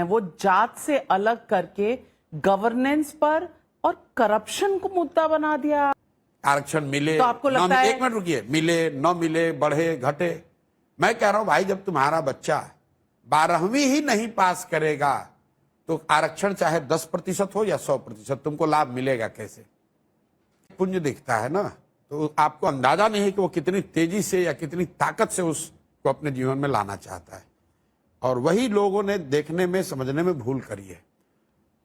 वो जात से अलग करके गवर्नेंस पर और करप्शन को मुद्दा बना दिया। आरक्षण मिले तो आपको लगता है, एक मिनट रुकिए, मिले न मिले, बढ़े घटे, मैं कह रहा हूं भाई जब तुम्हारा बच्चा 12वीं ही नहीं पास करेगा तो आरक्षण चाहे 10% हो या 100% तुमको लाभ मिलेगा कैसे? पुंज दिखता है ना, तो आपको अंदाजा नहीं है कि वो कितनी तेजी से या कितनी ताकत से उसको अपने जीवन में लाना चाहता है। और वही लोगों ने देखने में समझने में भूल करी है।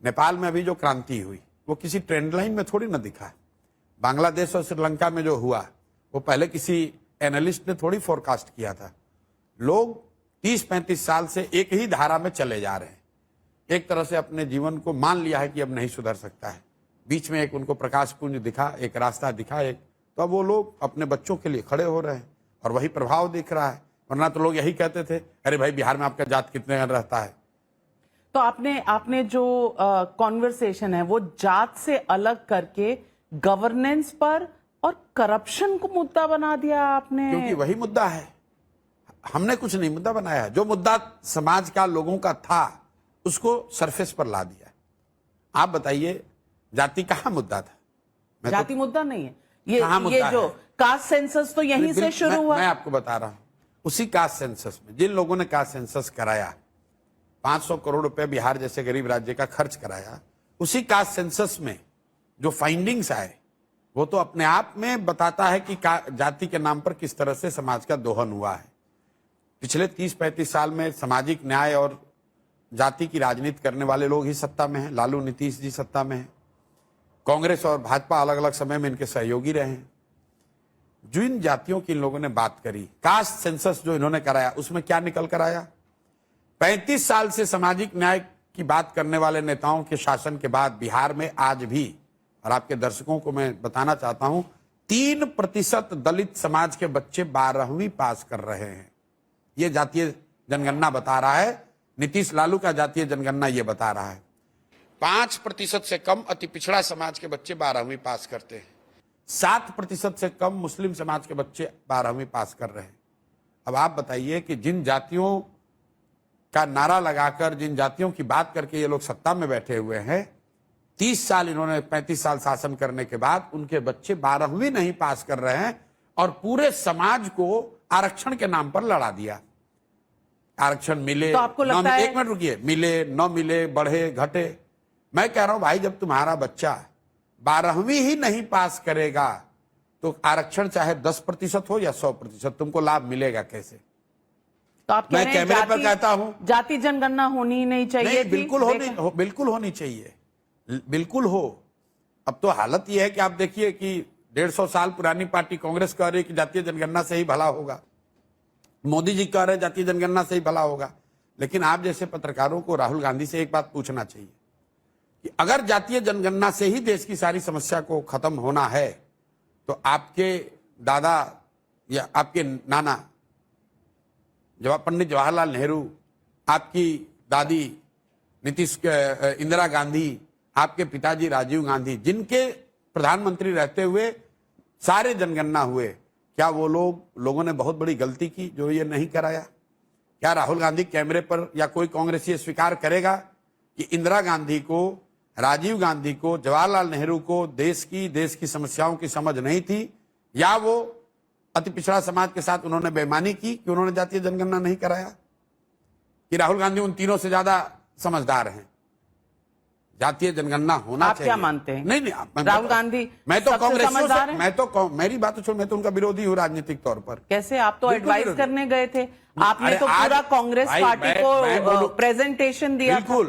नेपाल में अभी जो क्रांति हुई वो किसी ट्रेंड लाइन में थोड़ी ना दिखा। बांग्लादेश और श्रीलंका में जो हुआ वो पहले किसी एनालिस्ट ने थोड़ी फोरकास्ट किया था। लोग 30-35 साल से एक ही धारा में चले जा रहे हैं, एक तरह से अपने जीवन को मान लिया है कि अब नहीं सुधर सकता है। बीच में एक उनको प्रकाश पुंज दिखा, एक रास्ता दिखा, एक तो अब वो लोग अपने बच्चों के लिए खड़े हो रहे हैं और वही प्रभाव दिख रहा है। वरना तो लोग यही कहते थे, अरे भाई बिहार में आपका जात कितने रहता है। तो आपने जो कॉन्वर्सेशन है वो जात से अलग करके गवर्नेंस पर और करप्शन को मुद्दा बना दिया आपने। क्योंकि वही मुद्दा है, हमने कुछ नहीं मुद्दा बनाया। जो मुद्दा समाज का लोगों का था उसको सरफेस पर ला दिया। आप बताइए जाति कहाँ मुद्दा था? जाति मुद्दा नहीं है ये जो कास्ट सेंसस तो यहीं से शुरू हुआ। मैं आपको बता रहा हूं, उसी कास्ट सेंसस में जिन लोगों ने कास्ट सेंसस कराया, 500 करोड़ रुपए बिहार जैसे गरीब राज्य का खर्च कराया, उसी कास्ट सेंसस में जो फाइंडिंग्स आए वो तो अपने आप में बताता है कि जाति के नाम पर किस तरह से समाज का दोहन हुआ है। पिछले 30-35 साल में सामाजिक न्याय और जाति की राजनीति करने वाले लोग ही सत्ता में हैं। लालू नीतीश जी सत्ता में हैं, कांग्रेस और भाजपा अलग अलग समय में इनके सहयोगी रहे हैं। जिन जातियों की इन लोगों ने बात करी, कास्ट सेंसस जो इन्होंने कराया उसमें क्या निकल कर आया? 35 साल से सामाजिक न्याय की बात करने वाले नेताओं के शासन के बाद बिहार में आज भी, और आपके दर्शकों को मैं बताना चाहता हूं, 3% दलित समाज के बच्चे 12वीं पास कर रहे हैं। ये जातीय जनगणना बता रहा है, नीतीश लालू का जातीय जनगणना ये बता रहा है। 5% से कम अति पिछड़ा समाज के बच्चे 12वीं पास करते हैं। 7% से कम मुस्लिम समाज के बच्चे 12वीं पास कर रहे हैं। अब आप बताइए कि जिन जातियों का नारा लगाकर, जिन जातियों की बात करके ये लोग सत्ता में बैठे हुए हैं, 30 साल इन्होंने 35 साल शासन करने के बाद उनके बच्चे 12वीं नहीं पास कर रहे हैं और पूरे समाज को आरक्षण के नाम पर लड़ा दिया। आरक्षण मिले तो आपको लगता है, एक मिनट रुकिए, मिले न मिले, बढ़े घटे, मैं कह रहा हूं भाई जब तुम्हारा बच्चा 12वीं ही नहीं पास करेगा तो आरक्षण चाहे 10% हो या 100% तुमको लाभ मिलेगा कैसे? तो आप मैं कैमरे पर कहता हूं जाति जनगणना होनी ही नहीं चाहिए। नहीं, बिल्कुल होनी चाहिए, बिल्कुल हो। अब तो हालत यह है कि आप देखिए कि 150 साल पुरानी पार्टी कांग्रेस कह रही है कि जातीय जनगणना से ही भला होगा, मोदी जी कह रहे हैं जातीय जनगणना से ही भला होगा। लेकिन आप जैसे पत्रकारों को राहुल गांधी से एक बात पूछना चाहिए कि अगर जातीय जनगणना से ही देश की सारी समस्या को खत्म होना है तो आपके दादा या आपके नाना पंडित जवाहरलाल नेहरू, आपकी दादी इंदिरा गांधी, आपके पिताजी राजीव गांधी, जिनके प्रधानमंत्री रहते हुए सारे जनगणना हुए, क्या वो लोगों ने बहुत बड़ी गलती की जो ये नहीं कराया? क्या राहुल गांधी कैमरे पर या कोई कांग्रेसी स्वीकार करेगा कि इंदिरा गांधी को, राजीव गांधी को, जवाहरलाल नेहरू को देश की समस्याओं की समझ नहीं थी, या वो अति पिछड़ा समाज के साथ उन्होंने बेईमानी की कि उन्होंने जातीय जनगणना नहीं कराया? कि राहुल गांधी उन तीनों से ज्यादा समझदार हैं? जातीय जनगणना होना आप चाहिए। क्या मानते हैं? नहीं, राहुल गांधी मैं तो कांग्रेस, मेरी बात तो छोड़, मैं तो उनका विरोधी हूँ राजनीतिक तौर पर। कैसे? आप तो एडवाइस करने गए थे, आपने तो पूरा कांग्रेस पार्टी को प्रेजेंटेशन दिया था।